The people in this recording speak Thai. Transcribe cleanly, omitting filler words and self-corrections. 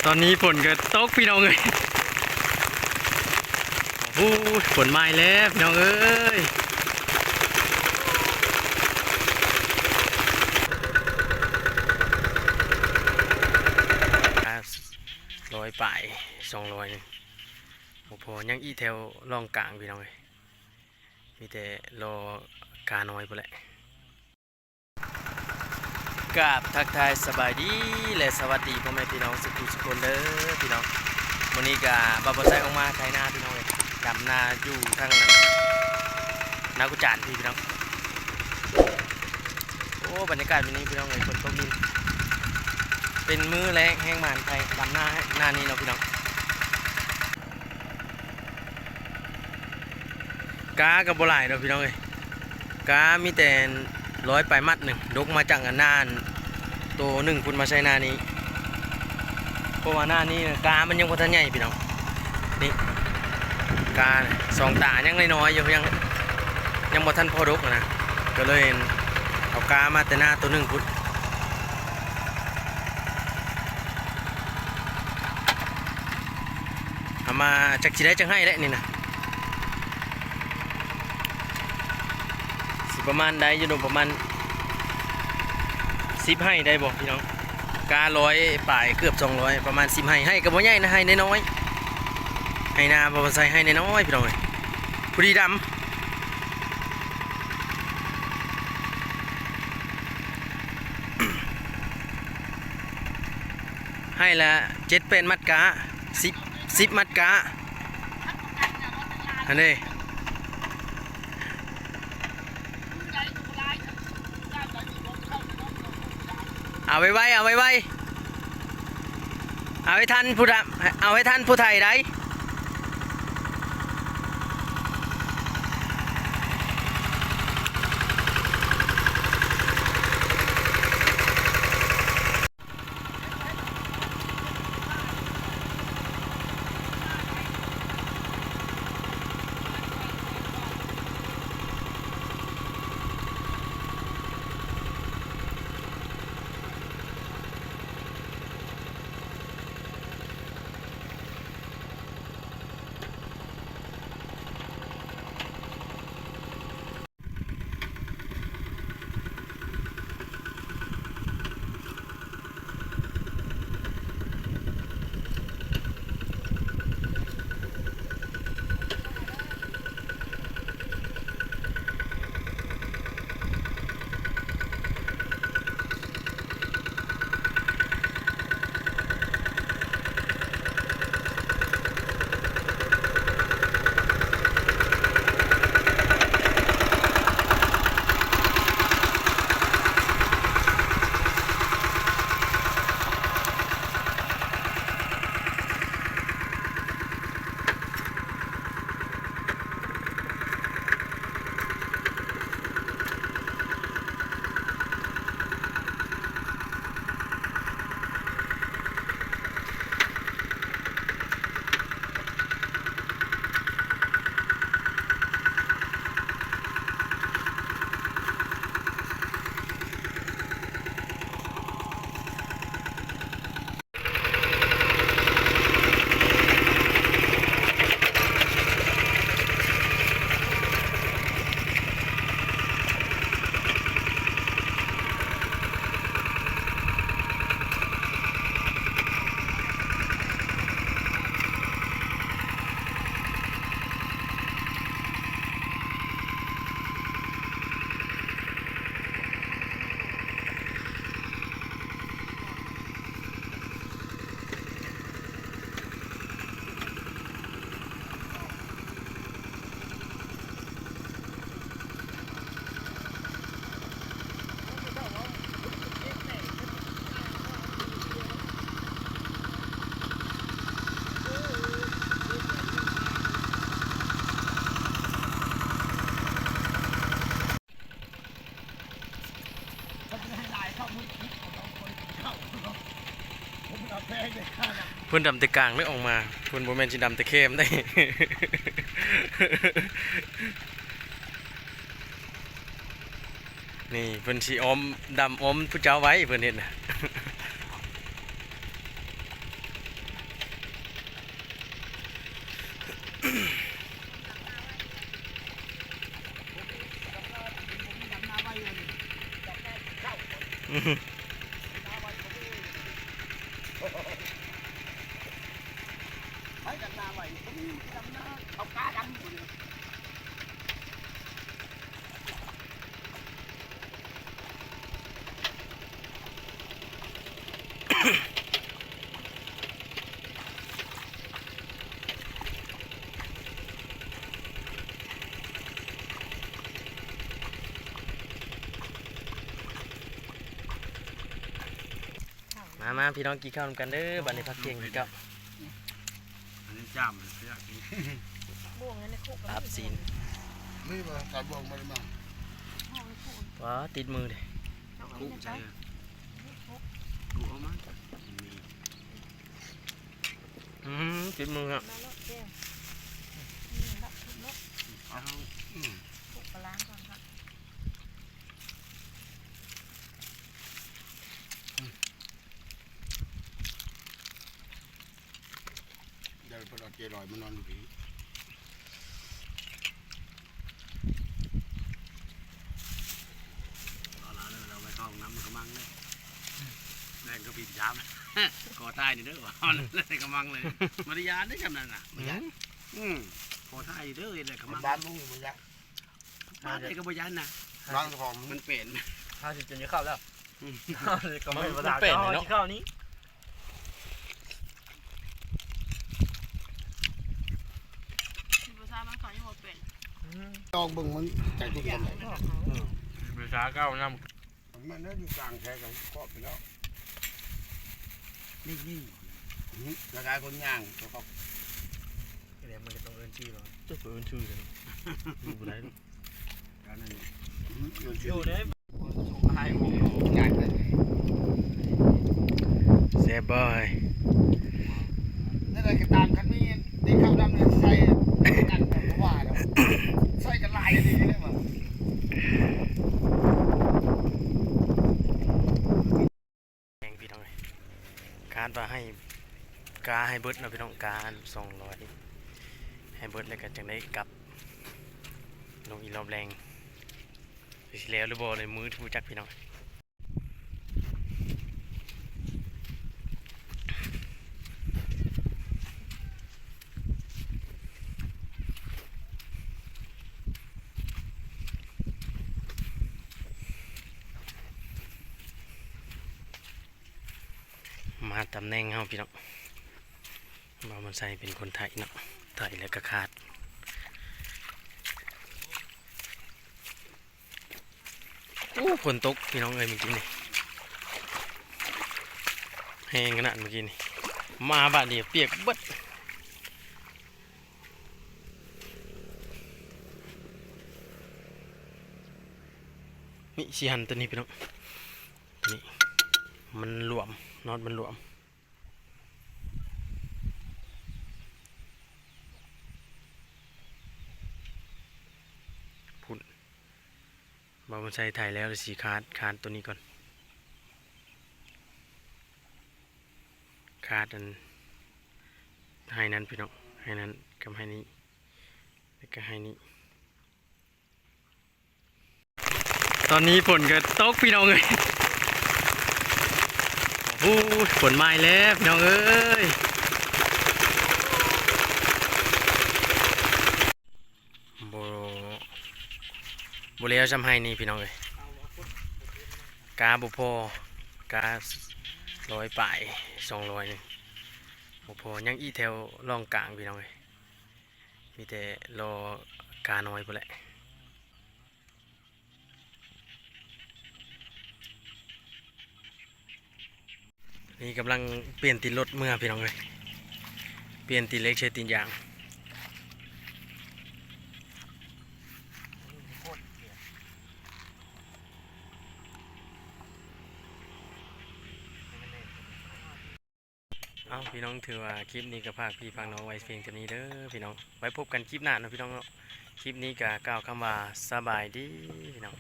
ตอนนี้ฝนก็ตกพี่น้องเลยโอ้ฝนมาแล้วพี่น้องเอ้ย100ป่าย200โอ้โหยังอีแถวร่องกลางพี่น้องเลยมีแต่รอกาน้อยไปแหละกราบทักทายสบายดีและสวัสดีพ่อแม่พี่น้องสุขุสุคนเด้อพี่น้องวันนี้กับบาบอไซออกมาไถนาพี่น้องเลยดำนาอยู่ทางนั้นนากุจานพี่น้องโอ้บรรยากาศวันนี้พี่น้องเลยฝนตกดินเป็นมือแรงแห้งมันไทยดำหน้านี้เนาะพี่น้องกากับโบราณเนาะพี่น้องเลยกามีแต่100ปลายมัดหนึ่งดกมาจากนานตัวหนึ่งคุณมาใช้หน้านี้เพราะว่าหน้านี้กามันยังพอทันใหญ่พี่น้องนี่กาสองตายังน้อยๆอยู่ยังพอทันพอดกนะก็เลยเอากามาแต่หน้าตัวหนึ่งพุทเอามาจากจีได้จังให้ได้นี่นะสิประมาณได้อยู่ประมาณ10ให้ได้บอกพี่น้องกา100ป่ายเกือบ200ประมาณ10ให้กับบ่ใหญ่นะให้น้อยๆให้นาบ่ใส่ให้น้อยๆพี่น้องเลยผู้ดีดำให้ละ7เป็นมัดกา10มัดกาอันนี้เอาไว้เอาให้ท่านผู้เอาให้ท่านผู้ไทยได้เพื่อนดำแต่กลางไม่ออกมาเพื่อนโบแมนจีดำแต่เข้มได้ นี่เพื่อนสีอมดำอมผู้เจ้าไว้เพื่อนเห็นนะ ไอ้ดำนาไว้ผมดำนาเอากาดำหมดเลยมาพี่น้องกินข้าวนำกันเด้อบัดนี้พักเที่ยงกินข้าว อันนี้จ้ามเลยเสียกิน บ่วงในคุก อาบซีน นี่มาตาบวงมาเลยมา ว้าติดมือเด้ คุกใจดูเอามาติดมือครับ มาลดแก้วลดลด เอา คุกล้างก่อนครับ เดี๋ยวพอเราเจลอยมันนอนอยู่ที่เอาละเลยเราไปเข้าห้องน้ำมันกระมังเลยแรงก็ปิดยามก่อใต้นี่เด้อวะเลยกระมังเลยมารยาทได้จำนั่นน่ะมารยาทก่อใต้เด้อเลยกระมังบ้านลุงมารยาทบ้านไอ้กระบยันน่ะบ้านของมันเปลี่ยน 50จนจะเข้าแล้ว ก็ไม่ มันเป็นเนาะ ภาษาบางครั้งยังบ่เป็น ลองบึงมันใจทุกคนเลย ภาษาเก้านํ มันนั่นอยู่กลางแค่กันครอบไปแล้วนี่กระจายคนย่างแล้วก็ เดี๋ยวมันก็ต้องเอิ้นชื่อเนาะจะเอิ้นชื่อกันอยู่บ่ได้ การนั้น อยู่เด้ ให้ผมย่างเลย แซ่บบ่อย นั่นแหละกระตามกันนี่ที่เข้าดำเนี่ยใส่กันเพราะว่าแล้วใส่กันลายดีเลยมั้ง แกงพี่น้องเอ้ยการว่าให้กาให้เบิดเนาะพี่น้องการ200ให้เบิดแล้วก็จังได้กลับลงอีกรอบแรงสิแล้วหรือบ่เลยมือผู้จักพี่น้องมาตำแหน่งเฮาพี่น้องบ่าวมันใส่เป็นคนไทยเนาะไทยแล้วก็ขาดฝนตกพี่น้องเอ้ยเมื่อกี้นี่แห้งขนาดเมื่อกี้นี่มาบาดเดียวเปียกเบิดนี่สิหันตัวนี้พี่น้องตัวนี้มันหลวมน็อตมันหลวมพุ่นบางคนใช้ถ่ายแล้วสีคาดตัวนี้ก่อนคาดอันให้นั้นพี่น้องให้นั้นกับให้นี้แล้วก็ให้นี้ตอนนี้ฝนก็ตกพี่น้องเลยโอ้โหฝนมาแล้วพี่น้องเอ้ยโบเลี้ยวจำให้นี่พี่น้องเอ้ยกาบุพอกา100ป่าย200นึงบุพอยังอีแถวร่องกลางพี่น้องเอ้ยมีแต่รอกาน้อยพุ่นแหละนี่กำลังเปลี่ยนตีนรถเมื่อพี่น้องเลยเปลี่ยนตีนเล็กใช้ตีนยางเอาพี่น้องถือว่าคลิปนี้ก็พากพี่ฟังน้องไว้เพียงเท่านี้เด้อพี่น้องไว้พบกันคลิปหน้านะพี่น้องเนาะคลิปนี้ก็กล่าวคำว่าสบายดีพี่น้อง